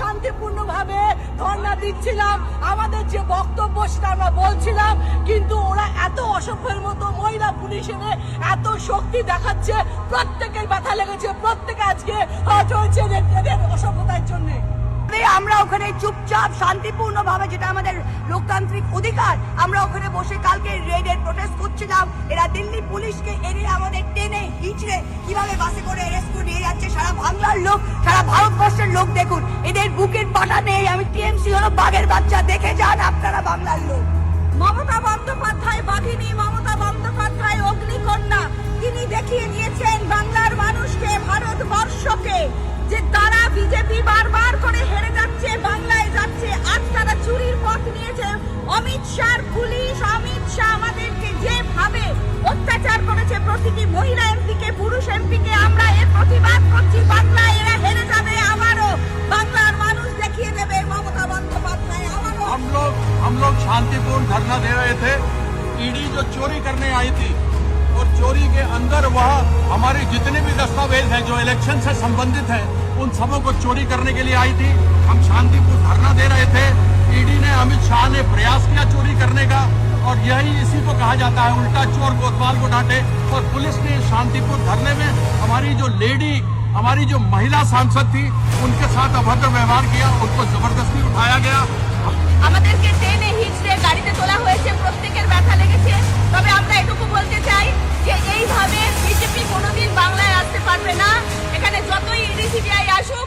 শান্তিপূর্ণভাবে ধর্ণা দিচ্ছিলাম, আমাদের যে বক্তব্য সেটা আমরা বলছিলাম, কিন্তু ওরা এত অসভ্যের মতো মহিলা পুলিশ এনে এত শক্তি দেখাচ্ছে, প্রত্যেকের ব্যথা লেগেছে, প্রত্যেকে আজকে চলছে এদের অসভ্যতার জন্য। আমরা ওখানে চুপচাপ শান্তিপূর্ণ ভাবে, যেটা আমাদের লোকতান্ত্রিক অধিকার, আমরা ওখানে বসে কালকে রেডের প্রোটেস্ট করছিলাম। এরা দিল্লি পুলিশকে এনে আমাদের টেনে হিচড়ে কিভাবে বাসে করে অ্যারেস্ট করে নিয়ে যাচ্ছে। সারা বাংলার লোক, সারা ভারতবর্ষের লোক দেখুন, এদের বুকের পাটা নেই। আমি টিএমসি হলো বাঘের বাচ্চা, দেখে যান আপনারা বাংলার লোক। মমতা বন্দ্যোপাধ্যায় বাঘিনী, মমতা বন্দ্যোপাধ্যায় অগ্নিকন্যা। তিনি দেখিয়ে দিয়েছেন বাংলার মানুষকে, ভারতবর্ষকে, যে তারা বিজেপি বারবার করে হেরে যাচ্ছে, বাংলায় যাচ্ছে। আজ তারা চুরির পথ নিয়েছে। অমিত শাহর পুলিশ, অমিত শাহ আমাদেরকে যেভাবে অত্যাচার করেছে, প্রতিটি মহিলা এমপিকে, পুরুষ এমপিকে, আমরা এর প্রতিবাদ করছি। বাংলায় এরা হেরে যাবে আবারও, বাংলার মানুষ দেখিয়ে দেবে মমতা বন্দ্যোপাধ্যায় আবারও। हम लोग शांतिपूर्ण धरना दे रहे थे। ईडी जो चोरी करने आई थी और चोरी के अंदर वह हमारे जितने भी दस्तावेज हैं जो इलेक्शन से संबंधित हैं, उन सबों को चोरी करने के लिए आई थी। हम शांतिपूर्ण धरना दे रहे थे। ईडी ने, अमित शाह ने प्रयास किया चोरी करने का, और यही इसी को कहा जाता है उल्टा चोर कोतवाल को डांटे। और पुलिस ने शांतिपूर्ण धरने में हमारी जो लेडी, हमारी जो महिला सांसद थी, उनके साथ अभद्र व्यवहार किया, उनको जबरदस्ती उठाया गया। আমাদেরকে টেনে হিচড়ে গাড়িতে তোলা হয়েছে, প্রত্যেকের ব্যথা লেগেছে। তবে আমরা এটুকু বলতে চাই যে এইভাবে বিজেপি কোনোদিন বাংলায় আসতে পারবে না। এখানে যতই ইডি সিবিআই আসুক,